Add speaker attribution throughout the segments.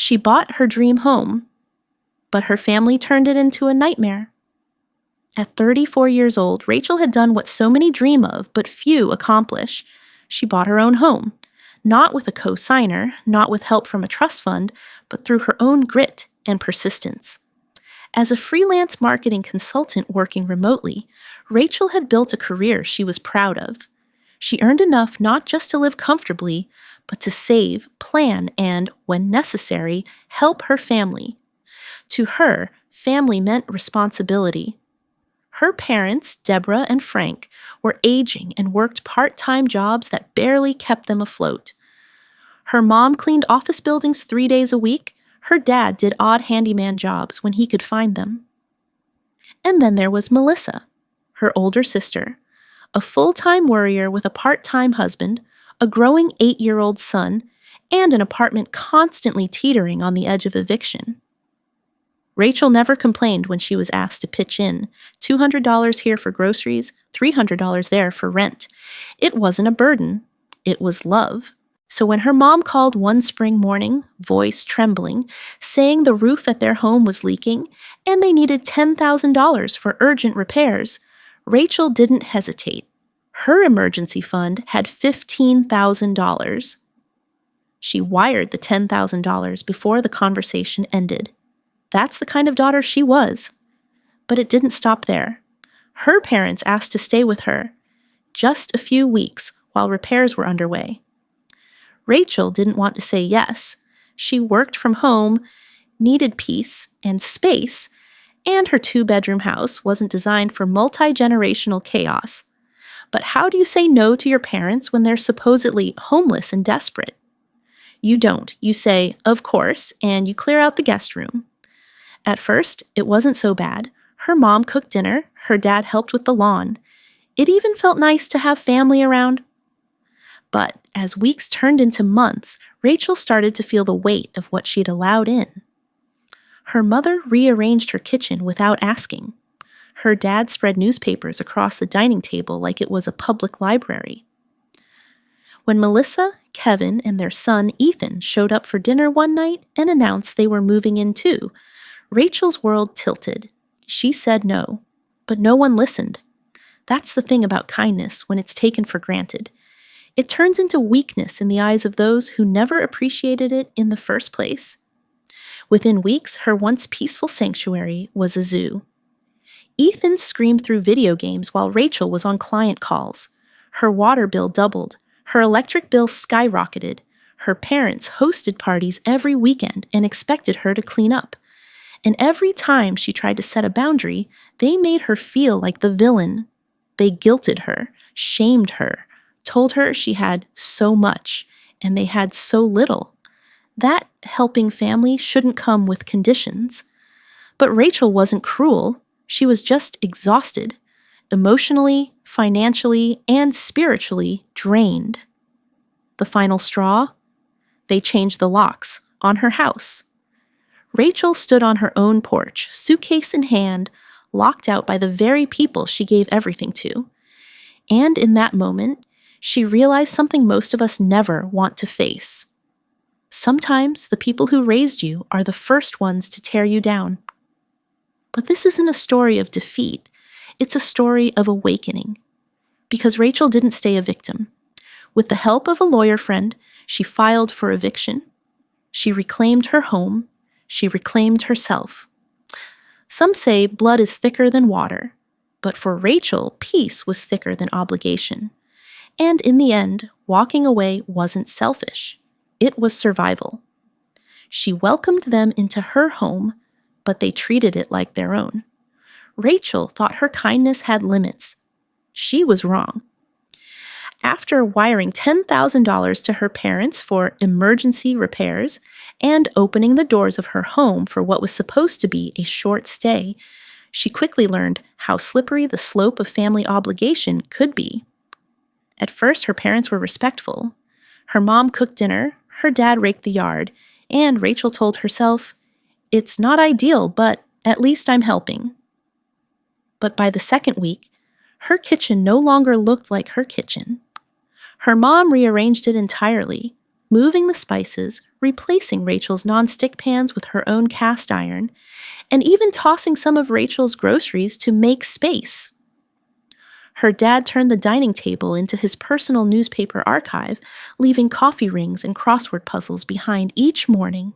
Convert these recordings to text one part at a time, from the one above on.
Speaker 1: She bought her dream home, but her family turned it into a nightmare. At 34 years old, Rachel had done what so many dream of, but few accomplish. She bought her own home, not with a co-signer, not with help from a trust fund, but through her own grit and persistence. As a freelance marketing consultant working remotely, Rachel had built a career she was proud of. She earned enough not just to live comfortably, but to save, plan, and, when necessary, help her family. To her, family meant responsibility. Her parents, Deborah and Frank, were aging and worked part-time jobs that barely kept them afloat. Her mom cleaned office buildings 3 days a week. Her dad did odd handyman jobs when he could find them. And then there was Melissa, her older sister, a full-time worrier with a part-time husband, a growing 8-year-old son, and an apartment constantly teetering on the edge of eviction. Rachel never complained when she was asked to pitch in, $200 here for groceries, $300 there for rent. It wasn't a burden. It was love. So when her mom called one spring morning, voice trembling, saying the roof at their home was leaking and they needed $10,000 for urgent repairs, Rachel didn't hesitate. Her emergency fund had $15,000. She wired the $10,000 before the conversation ended. That's the kind of daughter she was. But it didn't stop there. Her parents asked to stay with her just a few weeks while repairs were underway. Rachel didn't want to say yes. She worked from home, needed peace and space, and her 2-bedroom house wasn't designed for multi-generational chaos. But how do you say no to your parents when they're supposedly homeless and desperate? You don't. You say, of course, and you clear out the guest room. At first, it wasn't so bad. Her mom cooked dinner, her dad helped with the lawn. It even felt nice to have family around. But as weeks turned into months, Rachel started to feel the weight of what she'd allowed in. Her mother rearranged her kitchen without asking. Her dad spread newspapers across the dining table like it was a public library. When Melissa, Kevin, and their son Ethan showed up for dinner one night and announced they were moving in too, Rachel's world tilted. She said no, but no one listened. That's the thing about kindness when it's taken for granted. It turns into weakness in the eyes of those who never appreciated it in the first place. Within weeks, her once peaceful sanctuary was a zoo. Ethan screamed through video games while Rachel was on client calls. Her water bill doubled. Her electric bill skyrocketed. Her parents hosted parties every weekend and expected her to clean up. And every time she tried to set a boundary, they made her feel like the villain. They guilted her, shamed her, told her she had so much, and they had so little. That helping family shouldn't come with conditions. But Rachel wasn't cruel. She was just exhausted, emotionally, financially, and spiritually drained. The final straw? They changed the locks on her house. Rachel stood on her own porch, suitcase in hand, locked out by the very people she gave everything to. And in that moment, she realized something most of us never want to face. Sometimes the people who raised you are the first ones to tear you down. But this isn't a story of defeat. It's a story of awakening. Because Rachel didn't stay a victim. With the help of a lawyer friend, she filed for eviction. She reclaimed her home. She reclaimed herself. Some say blood is thicker than water, but for Rachel, peace was thicker than obligation. And in the end, walking away wasn't selfish. It was survival. She welcomed them into her home, but they treated it like their own. Rachel thought her kindness had limits. She was wrong. After wiring $10,000 to her parents for emergency repairs and opening the doors of her home for what was supposed to be a short stay, she quickly learned how slippery the slope of family obligation could be. At first, her parents were respectful. Her mom cooked dinner, her dad raked the yard, and Rachel told herself, "It's not ideal, but at least I'm helping." But by the second week, her kitchen no longer looked like her kitchen. Her mom rearranged it entirely, moving the spices, replacing Rachel's nonstick pans with her own cast iron, and even tossing some of Rachel's groceries to make space. Her dad turned the dining table into his personal newspaper archive, leaving coffee rings and crossword puzzles behind each morning.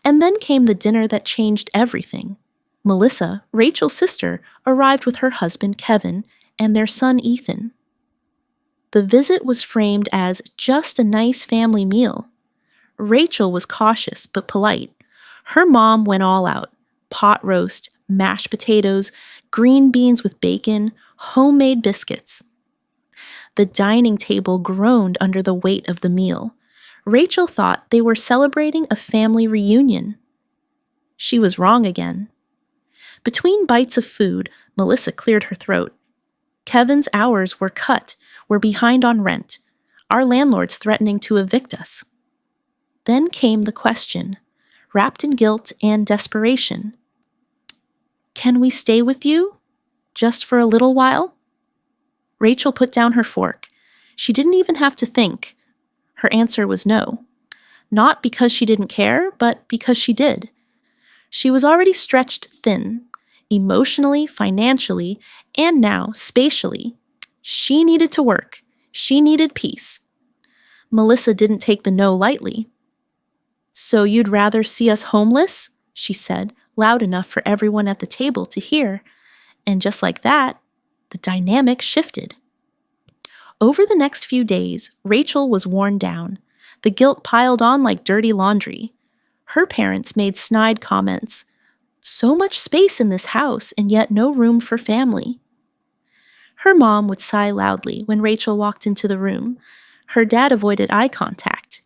Speaker 1: And then came the dinner that changed everything. Melissa, Rachel's sister, arrived with her husband Kevin and their son Ethan. The visit was framed as just a nice family meal. Rachel was cautious but polite. Her mom went all out: pot roast, mashed potatoes, green beans with bacon, homemade biscuits. The dining table groaned under the weight of the meal. Rachel thought they were celebrating a family reunion. She was wrong again. Between bites of food, Melissa cleared her throat. Kevin's hours were cut. We're behind on rent. Our landlord's threatening to evict us. Then came the question, wrapped in guilt and desperation. Can we stay with you? Just for a little while? Rachel put down her fork. She didn't even have to think. Her answer was no. Not because she didn't care, but because she did. She was already stretched thin, emotionally, financially, and now spatially. She needed to work. She needed peace. Melissa didn't take the no lightly. So you'd rather see us homeless? She said, loud enough for everyone at the table to hear. And just like that, the dynamic shifted. Over the next few days, Rachel was worn down. The guilt piled on like dirty laundry. Her parents made snide comments. So much space in this house, and yet no room for family. Her mom would sigh loudly when Rachel walked into the room. Her dad avoided eye contact.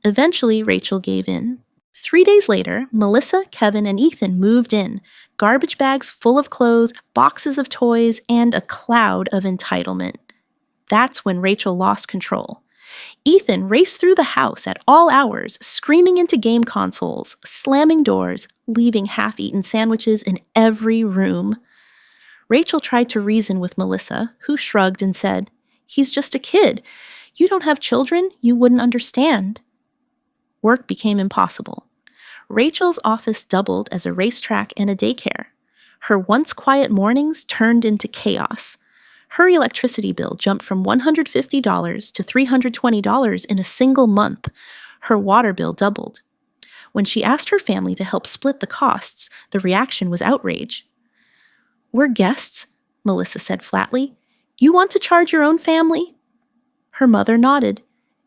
Speaker 1: Eventually, Rachel gave in. 3 days later, Melissa, Kevin, and Ethan moved in, garbage bags full of clothes, boxes of toys, and a cloud of entitlement. That's when Rachel lost control. Ethan raced through the house at all hours, screaming into game consoles, slamming doors, leaving half-eaten sandwiches in every room. Rachel tried to reason with Melissa, who shrugged and said, "He's just a kid. You don't have children, you wouldn't understand." Work became impossible. Rachel's office doubled as a racetrack and a daycare. Her once quiet mornings turned into chaos. Her electricity bill jumped from $150 to $320 in a single month. Her water bill doubled. When she asked her family to help split the costs, the reaction was outrage. "We're guests," Melissa said flatly. "You want to charge your own family?" Her mother nodded.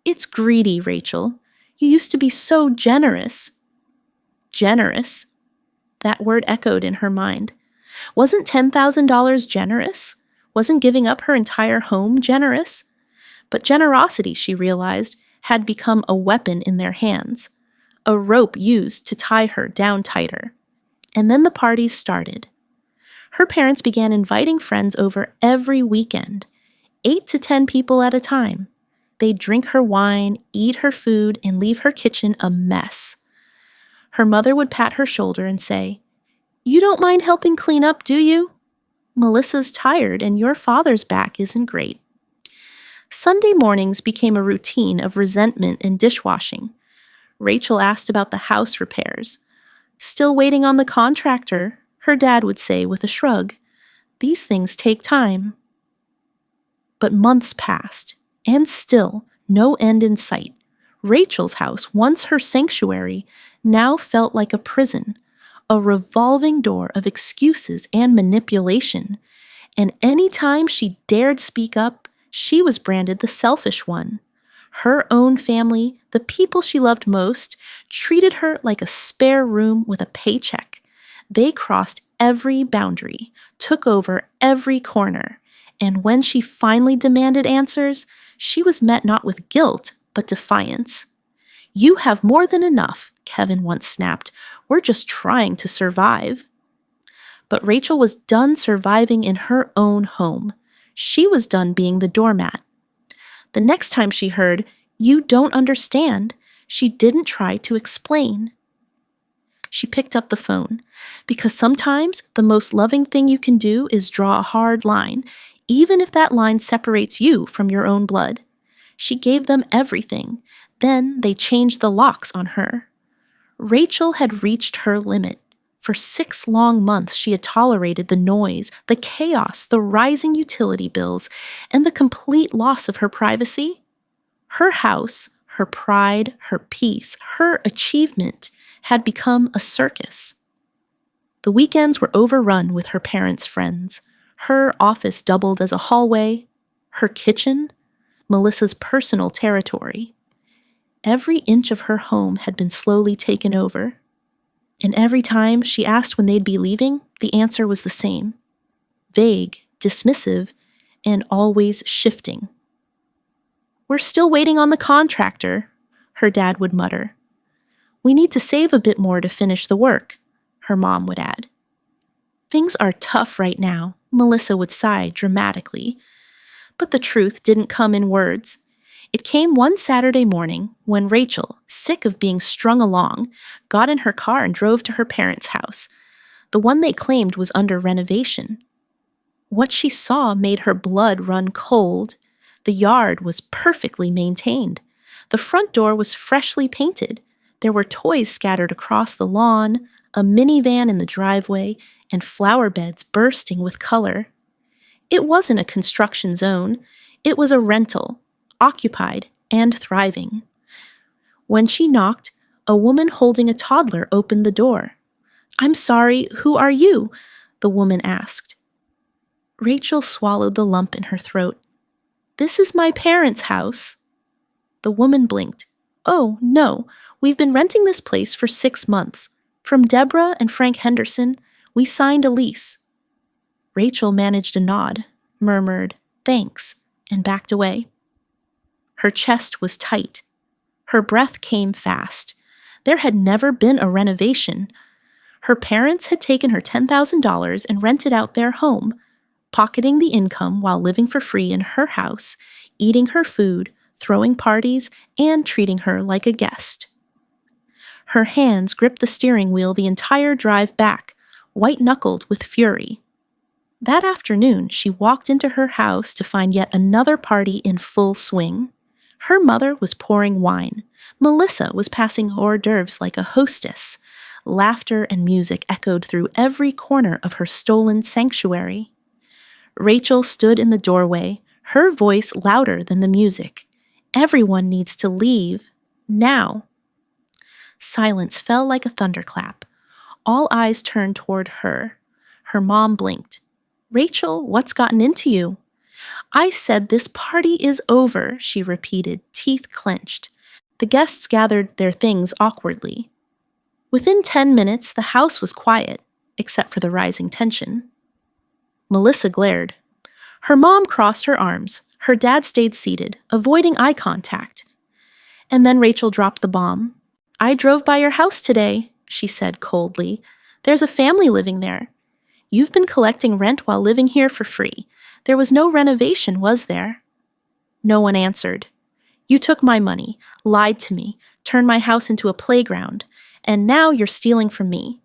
Speaker 1: "It's greedy, Rachel. You used to be so generous." Generous? That word echoed in her mind. Wasn't $10,000 generous? Wasn't giving up her entire home generous? But generosity, she realized, had become a weapon in their hands, a rope used to tie her down tighter. And then the parties started. Her parents began inviting friends over every weekend, 8 to 10 people at a time. They'd drink her wine, eat her food, and leave her kitchen a mess. Her mother would pat her shoulder and say, "You don't mind helping clean up, do you? Melissa's tired and your father's back isn't great." Sunday mornings became a routine of resentment and dishwashing. Rachel asked about the house repairs. "Still waiting on the contractor," her dad would say with a shrug. "These things take time." But months passed, and still no end in sight. Rachel's house, once her sanctuary, now felt like a prison, a revolving door of excuses and manipulation. And any time she dared speak up, she was branded the selfish one. Her own family, the people she loved most, treated her like a spare room with a paycheck. They crossed every boundary, took over every corner, and when she finally demanded answers, she was met not with guilt, but defiance. "You have more than enough," Kevin once snapped. "We're just trying to survive." But Rachel was done surviving in her own home. She was done being the doormat. The next time she heard, "You don't understand," she didn't try to explain. She picked up the phone, because sometimes the most loving thing you can do is draw a hard line, even if that line separates you from your own blood. She gave them everything. Then they changed the locks on her. Rachel had reached her limit. For 6 long months, she had tolerated the noise, the chaos, the rising utility bills, and the complete loss of her privacy. Her house, her pride, her peace, her achievement had become a circus. The weekends were overrun with her parents' friends. Her office doubled as a hallway, her kitchen, Melissa's personal territory. Every inch of her home had been slowly taken over. And every time she asked when they'd be leaving, the answer was the same. Vague, dismissive, and always shifting. "We're still waiting on the contractor," her dad would mutter. "We need to save a bit more to finish the work," her mom would add. "Things are tough right now," Melissa would sigh dramatically. But the truth didn't come in words. It came one Saturday morning when Rachel, sick of being strung along, got in her car and drove to her parents' house. The one they claimed was under renovation. What she saw made her blood run cold. The yard was perfectly maintained. The front door was freshly painted. There were toys scattered across the lawn, a minivan in the driveway, and flower beds bursting with color. It wasn't a construction zone. It was a rental, occupied and thriving. When she knocked, a woman holding a toddler opened the door. "I'm sorry, who are you?" the woman asked. Rachel swallowed the lump in her throat. "This is my parents' house." The woman blinked. "Oh, no, we've been renting this place for 6 months. From Deborah and Frank Henderson, we signed a lease." Rachel managed a nod, murmured, "Thanks," and backed away. Her chest was tight. Her breath came fast. There had never been a renovation. Her parents had taken her $10,000 and rented out their home, pocketing the income while living for free in her house, eating her food, throwing parties, and treating her like a guest. Her hands gripped the steering wheel the entire drive back, white-knuckled with fury. That afternoon, she walked into her house to find yet another party in full swing. Her mother was pouring wine. Melissa was passing hors d'oeuvres like a hostess. Laughter and music echoed through every corner of her stolen sanctuary. Rachel stood in the doorway, her voice louder than the music. "Everyone needs to leave. Now." Silence fell like a thunderclap. All eyes turned toward her. Her mom blinked. "Rachel, what's gotten into you?" "I said this party is over," she repeated, teeth clenched. The guests gathered their things awkwardly. Within 10 minutes, the house was quiet, except for the rising tension. Melissa glared. Her mom crossed her arms. Her dad stayed seated, avoiding eye contact. And then Rachel dropped the bomb. "I drove by your house today," she said coldly. "There's a family living there. You've been collecting rent while living here for free. There was no renovation, was there?" No one answered. "You took my money, lied to me, turned my house into a playground, and now you're stealing from me."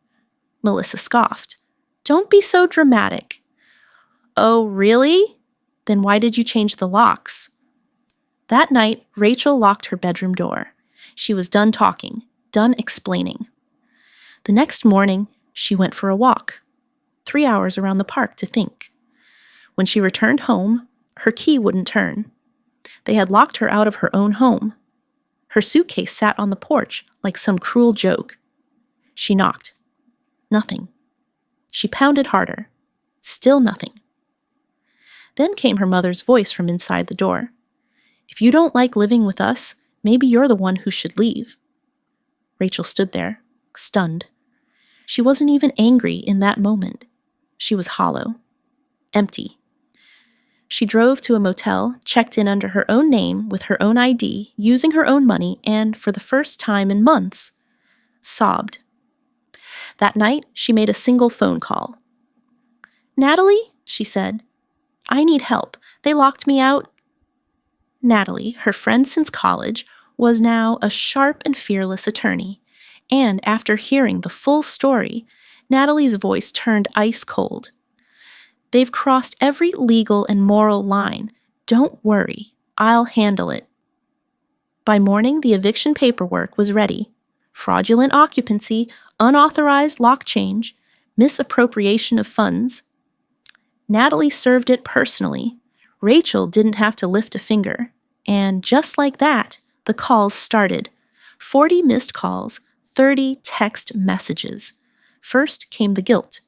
Speaker 1: Melissa scoffed. "Don't be so dramatic." "Oh, really? Then why did you change the locks?" That night, Rachel locked her bedroom door. She was done talking, done explaining. The next morning, she went for a walk. 3 hours around the park to think. When she returned home, her key wouldn't turn. They had locked her out of her own home. Her suitcase sat on the porch like some cruel joke. She knocked. Nothing. She pounded harder. Still nothing. Then came her mother's voice from inside the door. "If you don't like living with us, maybe you're the one who should leave." Rachel stood there, stunned. She wasn't even angry in that moment. She was hollow. Empty. She drove to a motel, checked in under her own name with her own ID, using her own money, and, for the first time in months, sobbed. That night, she made a single phone call. "Natalie," she said, "I need help. They locked me out." Natalie, her friend since college, was now a sharp and fearless attorney, and after hearing the full story, Natalie's voice turned ice cold. "They've crossed every legal and moral line. Don't worry. I'll handle it." By morning, the eviction paperwork was ready. Fraudulent occupancy, unauthorized lock change, misappropriation of funds. Natalie served it personally. Rachel didn't have to lift a finger. And just like that, the calls started. 40 missed calls, 30 text messages. First came the guilt.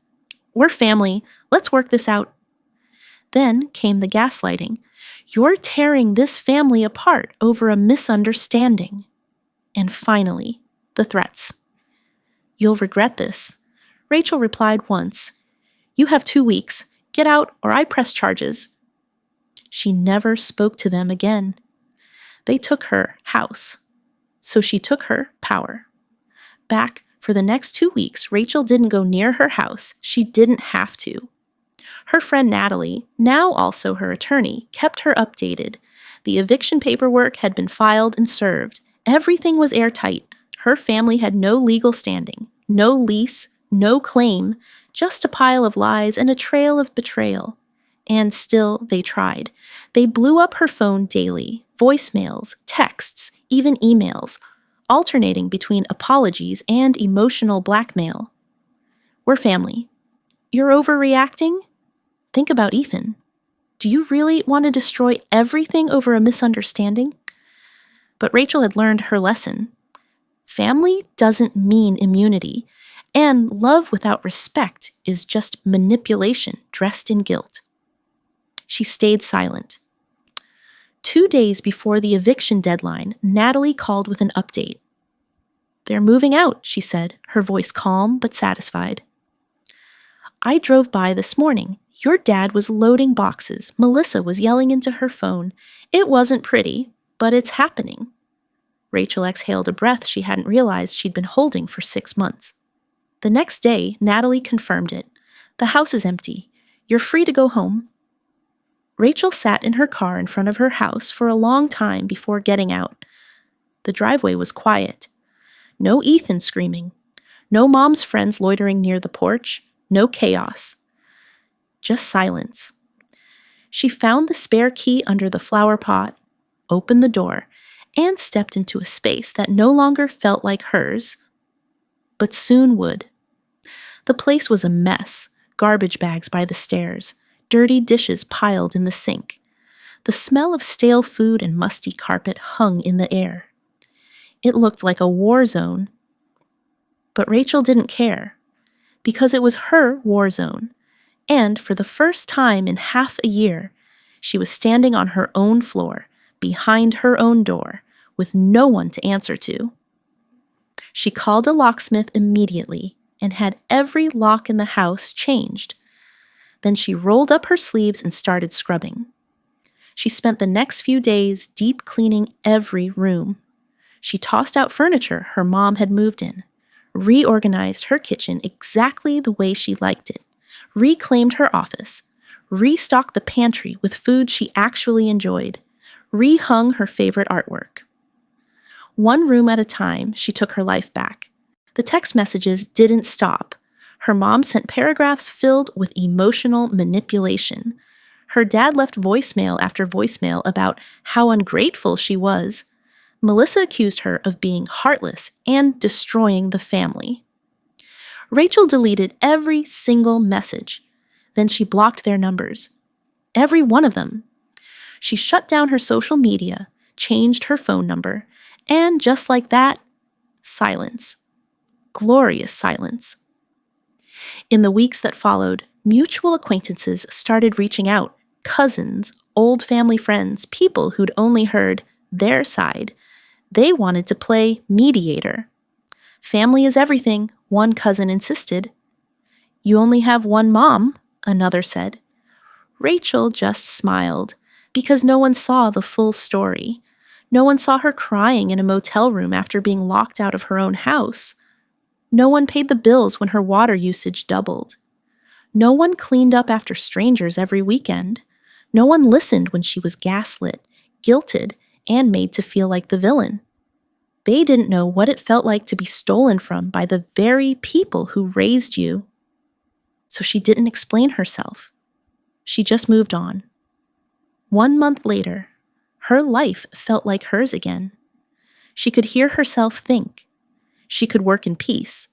Speaker 1: We're family. Let's work this out. Then came the gaslighting. You're tearing this family apart over a misunderstanding. And finally, the threats. You'll regret this. Rachel replied once. You have 2 weeks. Get out or I press charges. She never spoke to them again. They took her house. So she took her power. Back for the next 2 weeks, Rachel didn't go near her house. She didn't have to. Her friend Natalie, now also her attorney, kept her updated. The eviction paperwork had been filed and served. Everything was airtight. Her family had no legal standing, no lease, no claim, just a pile of lies and a trail of betrayal. And still, they tried. They blew up her phone daily, voicemails, texts, even emails, alternating between apologies and emotional blackmail. We're family. You're overreacting? Think about Ethan. Do you really want to destroy everything over a misunderstanding? But Rachel had learned her lesson. Family doesn't mean immunity, and love without respect is just manipulation dressed in guilt. She stayed silent. 2 days before the eviction deadline, Natalie called with an update. They're moving out, she said, her voice calm but satisfied. I drove by this morning. Your dad was loading boxes. Melissa was yelling into her phone. It wasn't pretty, but it's happening. Rachel exhaled a breath she hadn't realized she'd been holding for 6 months. The next day, Natalie confirmed it. The house is empty. You're free to go home. Rachel sat in her car in front of her house for a long time before getting out. The driveway was quiet. No Ethan screaming. No mom's friends loitering near the porch. No chaos. Just silence. She found the spare key under the flower pot, opened the door, and stepped into a space that no longer felt like hers, but soon would. The place was a mess, garbage bags by the stairs, dirty dishes piled in the sink. The smell of stale food and musty carpet hung in the air. It looked like a war zone. But Rachel didn't care, because it was her war zone. And for the first time in half a year, she was standing on her own floor, behind her own door, with no one to answer to. She called a locksmith immediately and had every lock in the house changed. Then she rolled up her sleeves and started scrubbing. She spent the next few days deep cleaning every room. She tossed out furniture her mom had moved in, reorganized her kitchen exactly the way she liked it, reclaimed her office, restocked the pantry with food she actually enjoyed, rehung her favorite artwork. One room at a time, she took her life back. The text messages didn't stop. Her mom sent paragraphs filled with emotional manipulation. Her dad left voicemail after voicemail about how ungrateful she was. Melissa accused her of being heartless and destroying the family. Rachel deleted every single message. Then she blocked their numbers. Every one of them. She shut down her social media, changed her phone number, and just like that, silence. Glorious silence. In the weeks that followed, mutual acquaintances started reaching out. Cousins, old family friends, people who'd only heard their side. They wanted to play mediator. Family is everything, one cousin insisted. You only have one mom, another said. Rachel just smiled, because no one saw the full story. No one saw her crying in a motel room after being locked out of her own house. No one paid the bills when her water usage doubled. No one cleaned up after strangers every weekend. No one listened when she was gaslit, guilted, and made to feel like the villain. They didn't know what it felt like to be stolen from by the very people who raised you. So she didn't explain herself. She just moved on. 1 month later, her life felt like hers again. She could hear herself think. She could work in peace.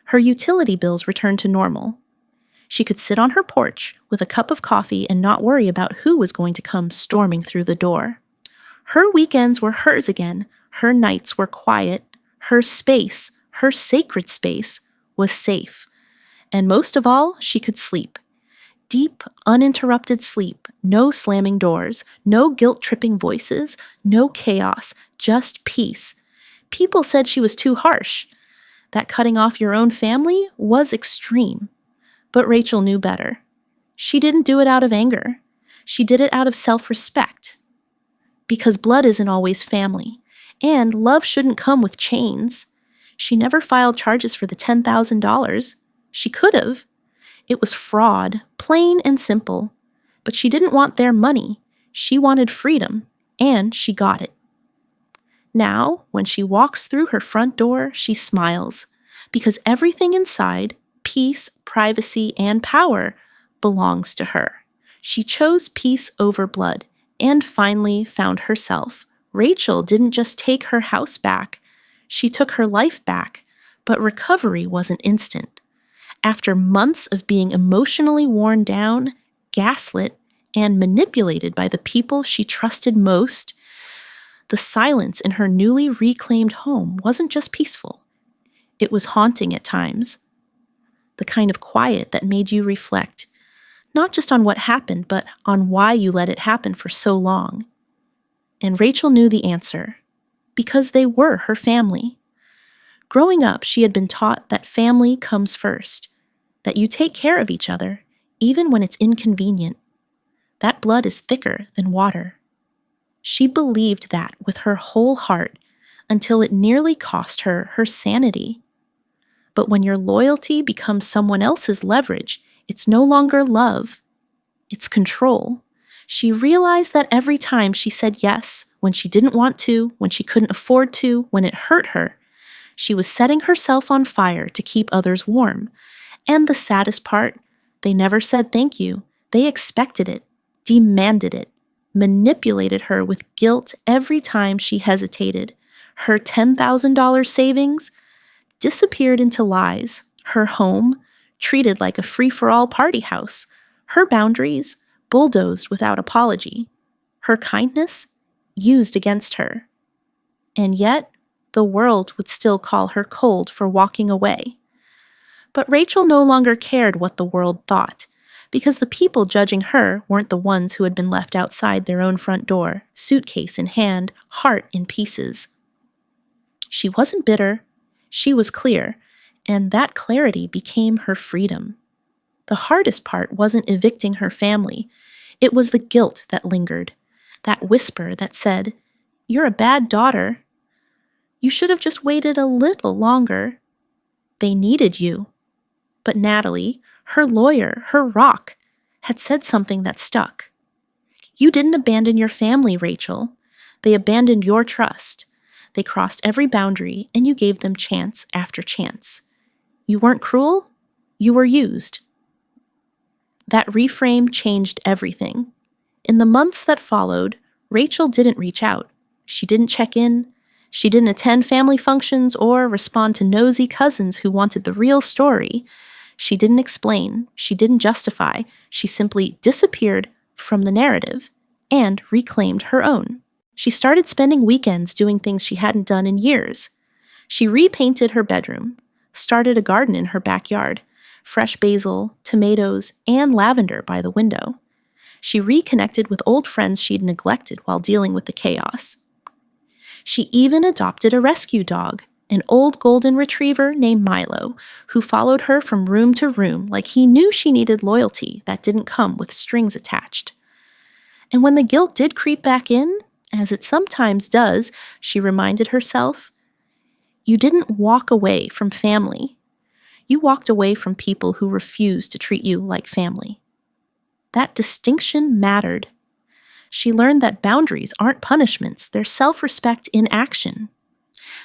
Speaker 1: Her utility bills returned to normal. She could sit on her porch with a cup of coffee and not worry about who was going to come storming through the door. Her weekends were hers again. Her nights were quiet. Her space, her sacred space, was safe. And most of all, she could sleep. Deep, uninterrupted sleep, no slamming doors, no guilt-tripping voices, no chaos, just peace. People said she was too harsh, that cutting off your own family was extreme. But Rachel knew better. She didn't do it out of anger. She did it out of self-respect. Because blood isn't always family, and love shouldn't come with chains. She never filed charges for the $10,000. She could have. It was fraud, plain and simple. But she didn't want their money. She wanted freedom, and she got it. Now, when she walks through her front door, she smiles, because everything inside, peace, privacy, and power, belongs to her. She chose peace over blood, and finally found herself. Rachel didn't just take her house back. She took her life back, but recovery wasn't instant. After months of being emotionally worn down, gaslit, and manipulated by the people she trusted most, the silence in her newly reclaimed home wasn't just peaceful. It was haunting at times. The kind of quiet that made you reflect, not just on what happened, but on why you let it happen for so long. And Rachel knew the answer, because they were her family. Growing up, she had been taught that family comes first, that you take care of each other, even when it's inconvenient. That blood is thicker than water. She believed that with her whole heart until it nearly cost her her sanity. But when your loyalty becomes someone else's leverage, it's no longer love. It's control. She realized that every time she said yes, when she didn't want to, when she couldn't afford to, when it hurt her, she was setting herself on fire to keep others warm. And the saddest part, they never said thank you. They expected it, demanded it, manipulated her with guilt every time she hesitated. Her $10,000 savings disappeared into lies. Her home, treated like a free-for-all party house. Her boundaries, bulldozed without apology. Her kindness, used against her. And yet, the world would still call her cold for walking away. But Rachel no longer cared what the world thought, because the people judging her weren't the ones who had been left outside their own front door, suitcase in hand, heart in pieces. She wasn't bitter. She was clear, and that clarity became her freedom. The hardest part wasn't evicting her family. It was the guilt that lingered, that whisper that said, "You're a bad daughter. You should have just waited a little longer." They needed you. But Natalie, her lawyer, her rock, had said something that stuck. "You didn't abandon your family, Rachel. They abandoned your trust. They crossed every boundary, and you gave them chance after chance. You weren't cruel. You were used." That reframe changed everything. In the months that followed, Rachel didn't reach out. She didn't check in. She didn't attend family functions or respond to nosy cousins who wanted the real story. She didn't explain. She didn't justify. She simply disappeared from the narrative and reclaimed her own. She started spending weekends doing things she hadn't done in years. She repainted her bedroom, started a garden in her backyard, fresh basil, tomatoes, and lavender by the window. She reconnected with old friends she'd neglected while dealing with the chaos. She even adopted a rescue dog, an old golden retriever named Milo, who followed her from room to room like he knew she needed loyalty that didn't come with strings attached. And when the guilt did creep back in, as it sometimes does, she reminded herself, you didn't walk away from family. You walked away from people who refused to treat you like family. That distinction mattered. She learned that boundaries aren't punishments, they're self-respect in action.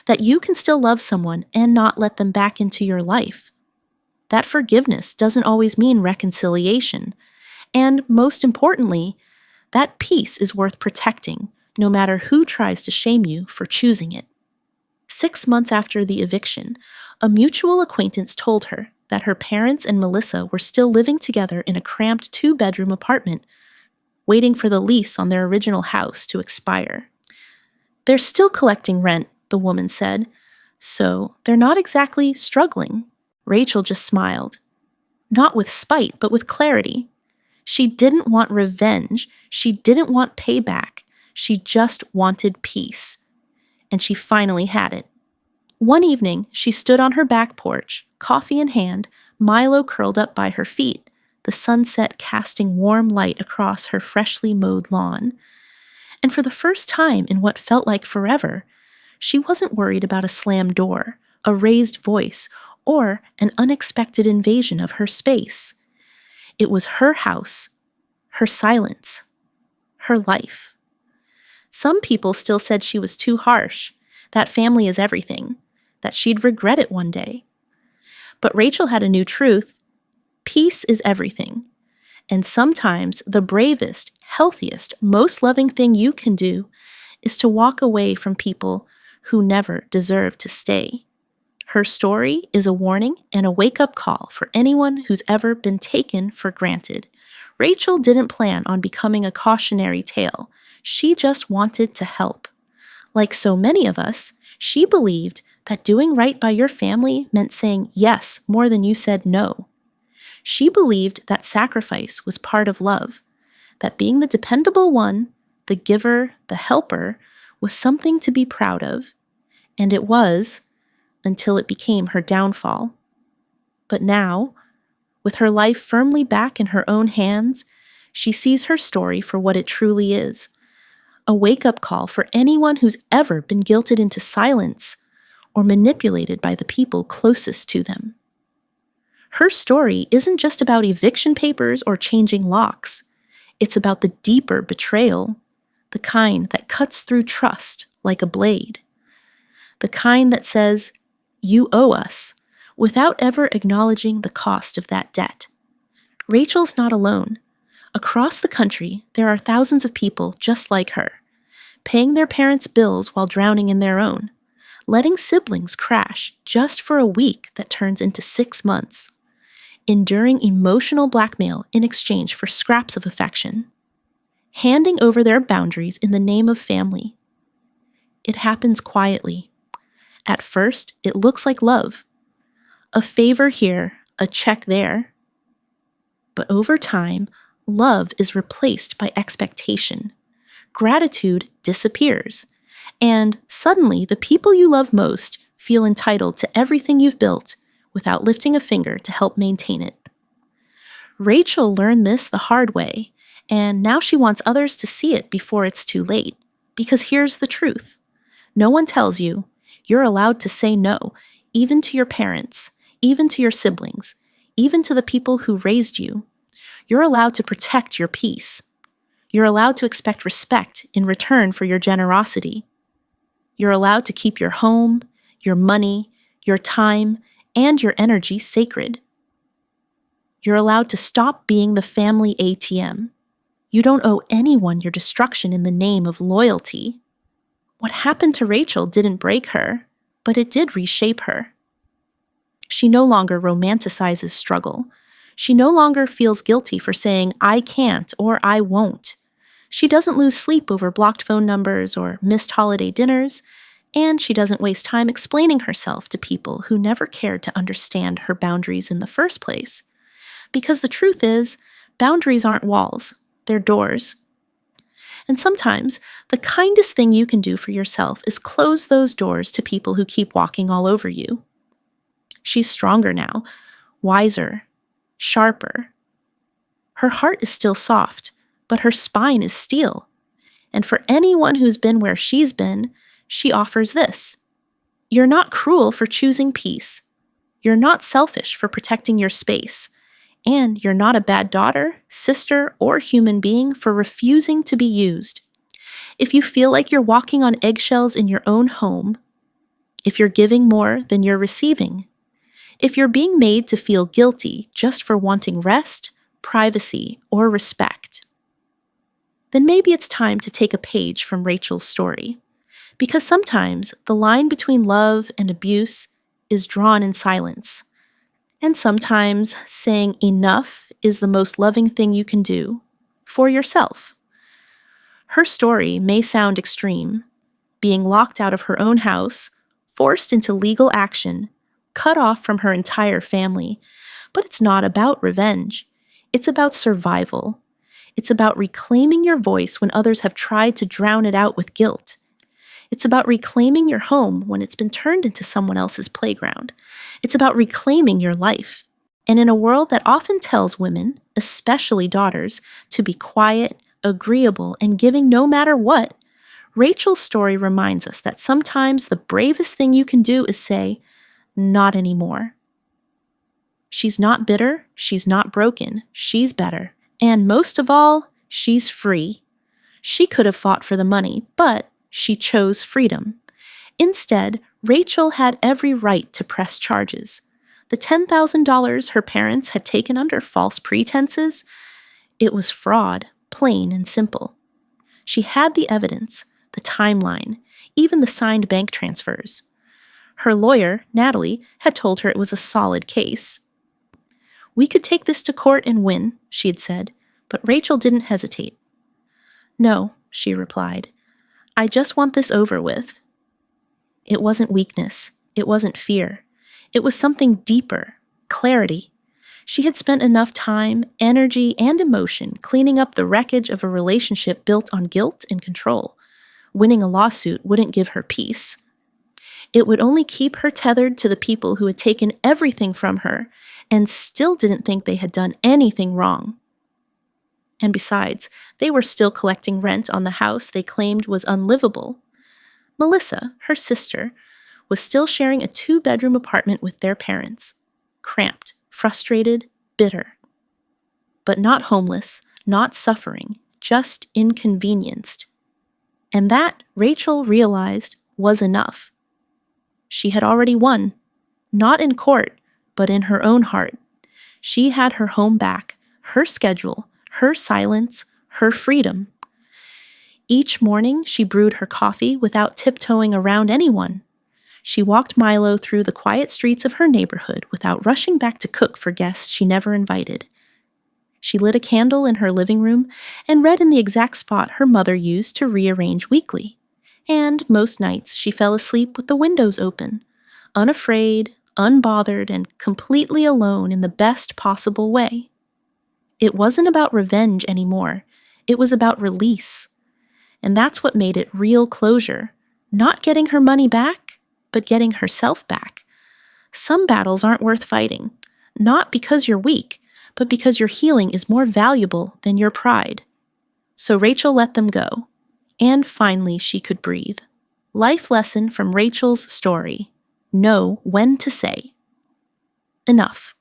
Speaker 1: That you can still love someone and not let them back into your life. That forgiveness doesn't always mean reconciliation. And most importantly, that peace is worth protecting, no matter who tries to shame you for choosing it. 6 months after the eviction, a mutual acquaintance told her that her parents and Melissa were still living together in a cramped 2-bedroom apartment, waiting for the lease on their original house to expire. "They're still collecting rent," the woman said, "so they're not exactly struggling." Rachel just smiled. Not with spite, but with clarity. She didn't want revenge. She didn't want payback. She just wanted peace. And she finally had it. One evening, she stood on her back porch, coffee in hand, Milo curled up by her feet, the sunset casting warm light across her freshly mowed lawn. And for the first time in what felt like forever, she wasn't worried about a slammed door, a raised voice, or an unexpected invasion of her space. It was her house, her silence, her life. Some people still said she was too harsh, that family is everything, that she'd regret it one day. But Rachel had a new truth. Peace is everything. And sometimes the bravest, healthiest, most loving thing you can do is to walk away from people who never deserve to stay. Her story is a warning and a wake-up call for anyone who's ever been taken for granted. Rachel didn't plan on becoming a cautionary tale. She just wanted to help. Like so many of us, she believed that doing right by your family meant saying yes more than you said no. She believed that sacrifice was part of love, that being the dependable one, the giver, the helper, was something to be proud of. And it was, until it became her downfall. But now, with her life firmly back in her own hands, she sees her story for what it truly is. A wake-up call for anyone who's ever been guilted into silence or manipulated by the people closest to them. Her story isn't just about eviction papers or changing locks. It's about the deeper betrayal, the kind that cuts through trust like a blade. The kind that says, "You owe us," without ever acknowledging the cost of that debt. Rachel's not alone. Across the country, there are thousands of people just like her, paying their parents' bills while drowning in their own, letting siblings crash just for a week that turns into 6 months, enduring emotional blackmail in exchange for scraps of affection, handing over their boundaries in the name of family. It happens quietly. At first, it looks like love. A favor here, a check there. But over time, love is replaced by expectation. Gratitude disappears. And suddenly, the people you love most feel entitled to everything you've built without lifting a finger to help maintain it. Rachel learned this the hard way, and now she wants others to see it before it's too late. Because here's the truth. No one tells you you're allowed to say no, even to your parents, even to your siblings, even to the people who raised you. You're allowed to protect your peace. You're allowed to expect respect in return for your generosity. You're allowed to keep your home, your money, your time, and your energy sacred. You're allowed to stop being the family ATM. You don't owe anyone your destruction in the name of loyalty. What happened to Rachel didn't break her, but it did reshape her. She no longer romanticizes struggle. She no longer feels guilty for saying, "I can't" or "I won't." She doesn't lose sleep over blocked phone numbers or missed holiday dinners, and she doesn't waste time explaining herself to people who never cared to understand her boundaries in the first place. Because the truth is, boundaries aren't walls, they're doors. And sometimes, the kindest thing you can do for yourself is close those doors to people who keep walking all over you. She's stronger now, wiser, sharper. Her heart is still soft, but her spine is steel. And for anyone who's been where she's been, she offers this. You're not cruel for choosing peace. You're not selfish for protecting your space. And you're not a bad daughter, sister, or human being for refusing to be used. If you feel like you're walking on eggshells in your own home, if you're giving more than you're receiving, if you're being made to feel guilty just for wanting rest, privacy, or respect, then maybe it's time to take a page from Rachel's story. Because sometimes the line between love and abuse is drawn in silence. And sometimes saying enough is the most loving thing you can do for yourself. Her story may sound extreme, being locked out of her own house, forced into legal action, cut off from her entire family, but it's not about revenge. It's about survival. It's about reclaiming your voice when others have tried to drown it out with guilt. It's about reclaiming your home when it's been turned into someone else's playground. It's about reclaiming your life. And in a world that often tells women, especially daughters, to be quiet, agreeable, and giving no matter what, Rachel's story reminds us that sometimes the bravest thing you can do is say, not anymore. She's not bitter, she's not broken, she's better. And most of all, she's free. She could have fought for the money, but she chose freedom. Instead, Rachel had every right to press charges. The $10,000 her parents had taken under false pretenses, it was fraud, plain and simple. She had the evidence, the timeline, even the signed bank transfers. Her lawyer, Natalie, had told her it was a solid case. "We could take this to court and win," she had said, but Rachel didn't hesitate. "No," she replied. "I just want this over with." It wasn't weakness. It wasn't fear. It was something deeper, clarity. She had spent enough time, energy, and emotion cleaning up the wreckage of a relationship built on guilt and control. Winning a lawsuit wouldn't give her peace. It would only keep her tethered to the people who had taken everything from her and still didn't think they had done anything wrong. And besides, they were still collecting rent on the house they claimed was unlivable. Melissa, her sister, was still sharing a 2-bedroom apartment with their parents. Cramped, frustrated, bitter. But not homeless, not suffering, just inconvenienced. And that, Rachel realized, was enough. She had already won, not in court, but in her own heart. She had her home back, her schedule, her silence, her freedom. Each morning, she brewed her coffee without tiptoeing around anyone. She walked Milo through the quiet streets of her neighborhood without rushing back to cook for guests she never invited. She lit a candle in her living room and read in the exact spot her mother used to rearrange weekly. And most nights, she fell asleep with the windows open, unafraid, unbothered, and completely alone in the best possible way. It wasn't about revenge anymore. It was about release. And that's what made it real closure. Not getting her money back, but getting herself back. Some battles aren't worth fighting. Not because you're weak, but because your healing is more valuable than your pride. So Rachel let them go. And finally she could breathe. Life lesson from Rachel's story. Know when to say. Enough.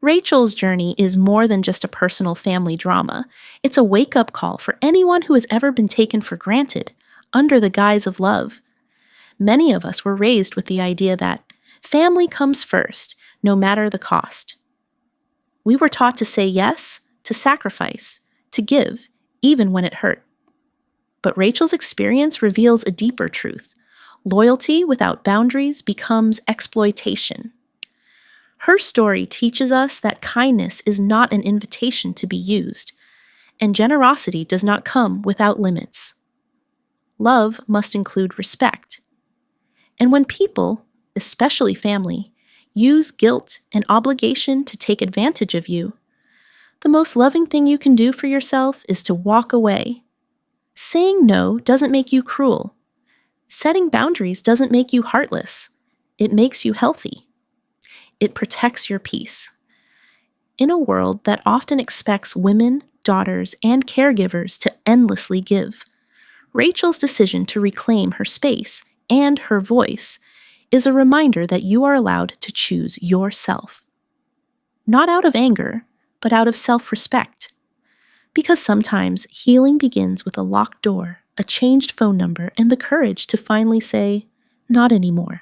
Speaker 1: Rachel's journey is more than just a personal family drama. It's a wake-up call for anyone who has ever been taken for granted, under the guise of love. Many of us were raised with the idea that family comes first, no matter the cost. We were taught to say yes, to sacrifice, to give, even when it hurt. But Rachel's experience reveals a deeper truth. Loyalty without boundaries becomes exploitation. Her story teaches us that kindness is not an invitation to be used, and generosity does not come without limits. Love must include respect. And when people, especially family, use guilt and obligation to take advantage of you, the most loving thing you can do for yourself is to walk away. Saying no doesn't make you cruel. Setting boundaries doesn't make you heartless. It makes you healthy. It protects your peace. In a world that often expects women, daughters, and caregivers to endlessly give, Rachel's decision to reclaim her space and her voice is a reminder that you are allowed to choose yourself. Not out of anger, but out of self-respect. Because sometimes healing begins with a locked door, a changed phone number, and the courage to finally say, not anymore.